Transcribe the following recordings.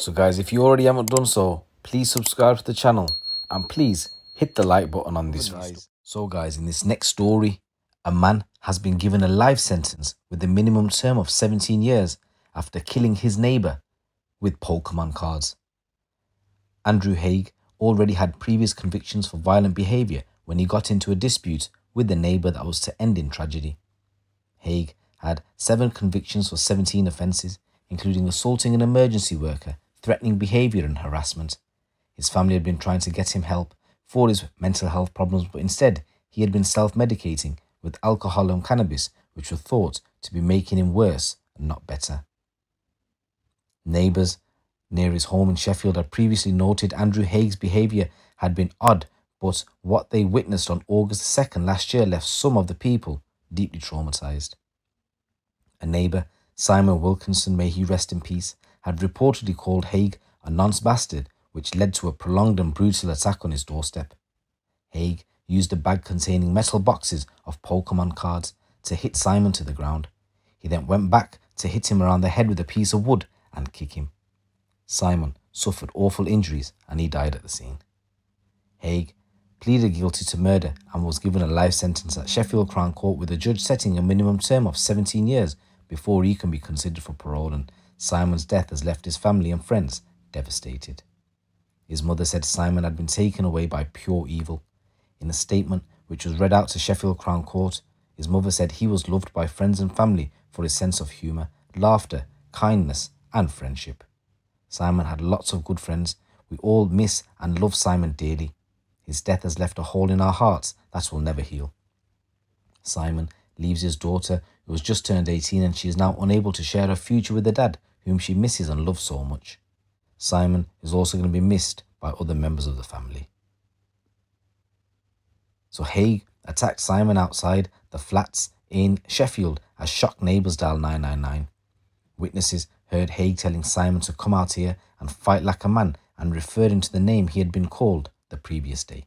So guys, if you already haven't done so, please subscribe to the channel and please hit the like button on this video. So guys, in this next story, a man has been given a life sentence with a minimum term of 17 years after killing his neighbour with Pokemon cards. Andrew Haigh already had previous convictions for violent behaviour when he got into a dispute with the neighbour that was to end in tragedy. Haigh had 7 convictions for 17 offences, including assaulting an emergency worker, threatening behaviour and harassment. His family had been trying to get him help for his mental health problems, but instead he had been self-medicating with alcohol and cannabis, which were thought to be making him worse and not better. Neighbours near his home in Sheffield had previously noted Andrew Haigh's behaviour had been odd, but what they witnessed on August 2nd last year left some of the people deeply traumatised. A neighbour, Simon Wilkinson, may he rest in peace, had reportedly called Haigh a nonce bastard, which led to a prolonged and brutal attack on his doorstep. Haigh used a bag containing metal boxes of Pokemon cards to hit Simon to the ground. He then went back to hit him around the head with a piece of wood and kick him. Simon suffered awful injuries and he died at the scene. Haigh pleaded guilty to murder and was given a life sentence at Sheffield Crown Court, with the judge setting a minimum term of 17 years before he can be considered for parole, and Simon's death has left his family and friends devastated. His mother said Simon had been taken away by pure evil. In a statement which was read out to Sheffield Crown Court, his mother said he was loved by friends and family for his sense of humour, laughter, kindness and friendship. Simon had lots of good friends. We all miss and love Simon dearly. His death has left a hole in our hearts that will never heal. Simon leaves his daughter, who has just turned 18, and she is now unable to share her future with the dad, whom she misses and loves so much. Simon is also going to be missed by other members of the family. So Haigh attacked Simon outside the flats in Sheffield has shocked neighbours, dial 999. Witnesses heard Haigh telling Simon to come out here and fight like a man, and referring to the name he had been called the previous day.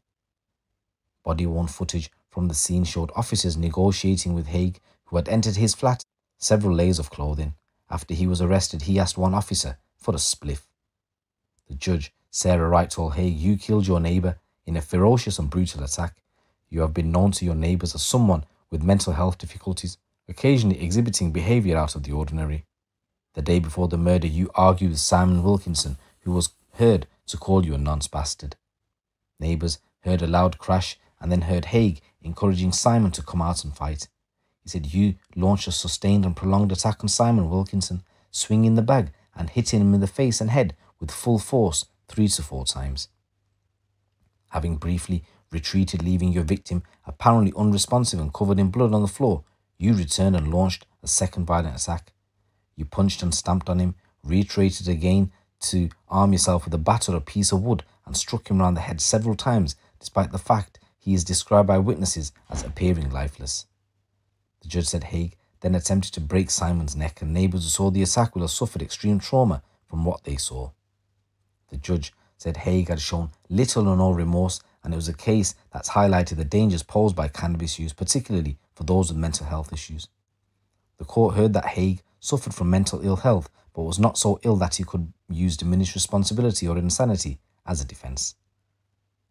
Body-worn footage from the scene showed officers negotiating with Haigh, who had entered his flat, several layers of clothing. After he was arrested, he asked one officer for a spliff. The judge, Sarah Wright, told Haigh, "You killed your neighbour in a ferocious and brutal attack. You have been known to your neighbours as someone with mental health difficulties, occasionally exhibiting behaviour out of the ordinary. The day before the murder, you argued with Simon Wilkinson, who was heard to call you a nonce bastard." Neighbours heard a loud crash and then heard Haigh encouraging Simon to come out and fight. He said, "You launched a sustained and prolonged attack on Simon Wilkinson, swinging the bag and hitting him in the face and head with full force 3 to 4 times. Having briefly retreated, leaving your victim apparently unresponsive and covered in blood on the floor, you returned and launched a second violent attack. You punched and stamped on him, reiterated again to arm yourself with a bat or a piece of wood, and struck him around the head several times, despite the fact he is described by witnesses as appearing lifeless." The judge said Haigh then attempted to break Simon's neck, and neighbours who saw the attack will have suffered extreme trauma from what they saw. The judge said Haigh had shown little or no remorse, and it was a case that's highlighted the dangers posed by cannabis use, particularly for those with mental health issues. The court heard that Haigh suffered from mental ill health, but was not so ill that he could use diminished responsibility or insanity as a defence.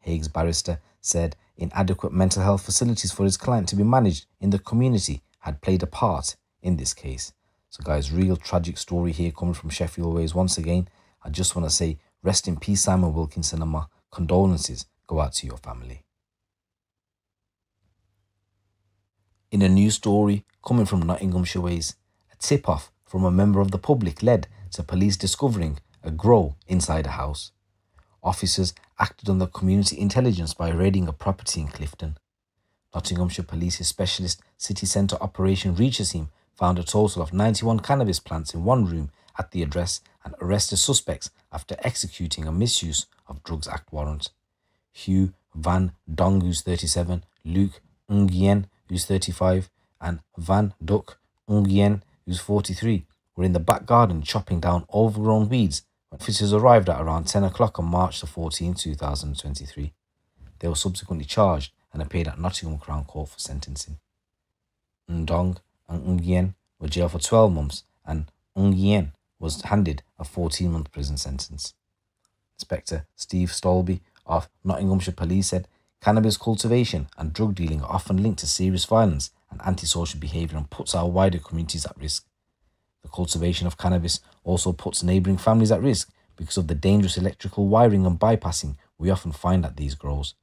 Haigh's barrister said inadequate mental health facilities for his client to be managed in the community had played a part in this case. So guys, real tragic story here coming from Sheffield Ways. Once again, I just want to say rest in peace Simon Wilkinson, and my condolences go out to your family. In a new story coming from Nottinghamshire Ways, a tip-off from a member of the public led to police discovering a grow inside a house. Officers acted on the community intelligence by raiding a property in Clifton. Nottinghamshire Police's specialist city centre operation reaches team found a total of 91 cannabis plants in one room at the address and arrested suspects after executing a Misuse of Drugs Act warrant. Hugh Van Dong, who's 37, Luke Nguyen, who's 35, and Van Duck Nguyen, who's 43, were in the back garden chopping down overgrown weeds when officers arrived at around 10 o'clock on March 14, 2023. They were subsequently charged and appeared at Nottingham Crown Court for sentencing. Ndong and Nguyen were jailed for 12 months, and Nguyen was handed a 14-month prison sentence. Inspector Steve Stolby of Nottinghamshire Police said, cannabis cultivation and drug dealing are often linked to serious violence and antisocial behaviour and puts our wider communities at risk. The cultivation of cannabis also puts neighbouring families at risk because of the dangerous electrical wiring and bypassing we often find at these grows.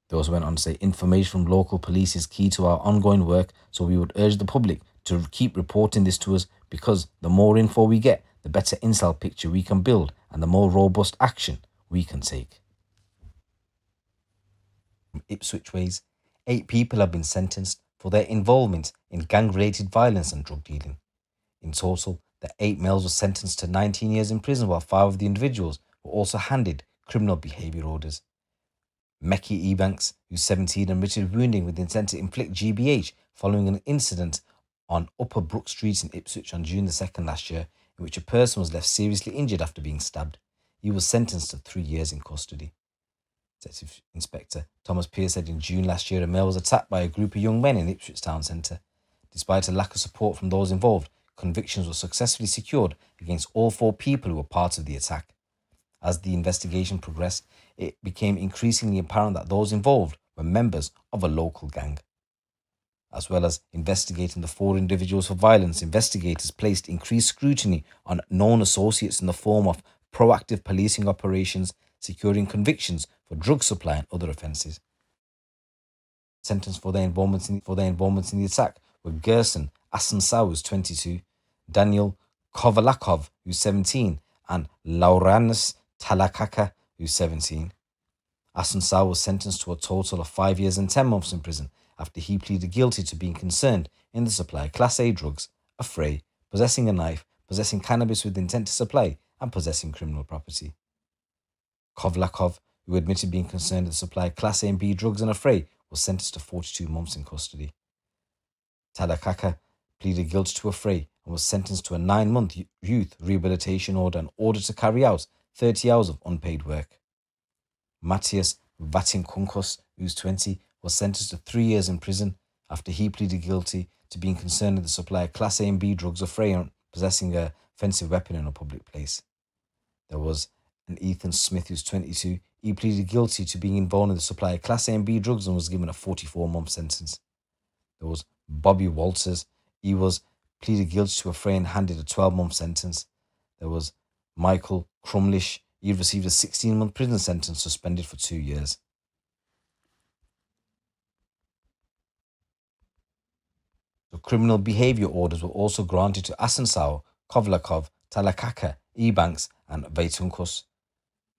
They also went on to say, information from local police is key to our ongoing work, so we would urge the public to keep reporting this to us, because the more info we get, the better intel picture we can build and the more robust action we can take. From Ipswich Ways, 8 people have been sentenced for their involvement in gang-related violence and drug dealing. In total, the 8 males were sentenced to 19 years in prison, while 5 of the individuals were also handed criminal behaviour orders. Mekki Ebanks, who's 17, admitted wounding with intent to inflict GBH following an incident on Upper Brook Street in Ipswich on June the 2nd last year, in which a person was left seriously injured after being stabbed. He was sentenced to 3 years in custody. Detective Inspector Thomas Pearce said in June last year, a male was attacked by a group of young men in Ipswich town centre. Despite a lack of support from those involved, convictions were successfully secured against all 4 people who were part of the attack. As the investigation progressed, it became increasingly apparent that those involved were members of a local gang. As well as investigating the 4 individuals for violence, investigators placed increased scrutiny on known associates in the form of proactive policing operations, securing convictions for drug supply and other offences. Sentenced for their involvement in the attack were Gerson Asansao, who's 22, Daniel Kovalakov, who's 17, and Lauranis Talakaka, who's 17. Asansao was sentenced to a total of 5 years and 10 months in prison after he pleaded guilty to being concerned in the supply of Class A drugs, affray, possessing a knife, possessing cannabis with intent to supply, and possessing criminal property. Kovalakov, who admitted being concerned in the supply of Class A and B drugs and affray, was sentenced to 42 months in custody. Talakaka pleaded guilty to affray and was sentenced to a 9-month youth rehabilitation order and ordered to carry out 30 hours of unpaid work. Matthias Vatinkunkos, who's 20, was sentenced to 3 years in prison after he pleaded guilty to being concerned in the supply of Class A and B drugs, affray, and possessing an offensive weapon in a public place. There was an Ethan Smith, who's 22. He pleaded guilty to being involved in the supply of Class A and B drugs and was given a 44-month sentence. There was Bobby Walters. He was pleaded guilty to affray and handed a 12-month sentence. There was Michael Crumlish. He received a 16-month prison sentence, suspended for 2 years. The criminal behaviour orders were also granted to Asansao, Kovalakov, Talakaka, Ebanks, and Vaitunkos.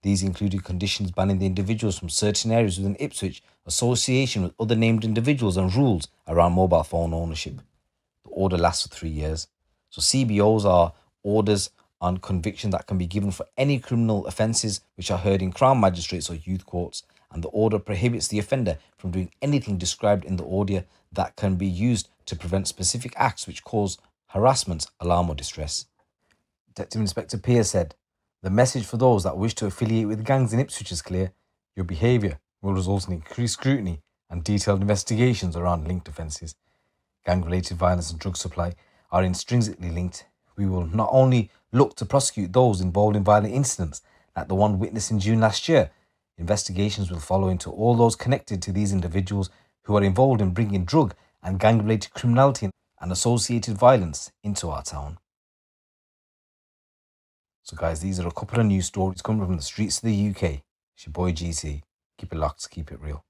These included conditions banning the individuals from certain areas within Ipswich, association with other named individuals, and rules around mobile phone ownership. The order lasts for 3 years. So CBOs are orders on conviction that can be given for any criminal offences which are heard in Crown Magistrates or youth courts, and the order prohibits the offender from doing anything described in the order that can be used to prevent specific acts which cause harassment, alarm or distress. Detective Inspector Pearce said, the message for those that wish to affiliate with gangs in Ipswich is clear. Your behaviour will result in increased scrutiny and detailed investigations around linked offences. Gang-related violence and drug supply are intrinsically linked. We will not only look to prosecute those involved in violent incidents like the one witnessed in June last year, investigations will follow into all those connected to these individuals who are involved in bringing drug and gang-related criminality and associated violence into our town. So guys, these are a couple of news stories coming from the streets of the UK. It's your boy GT. Keep it locked, keep it real.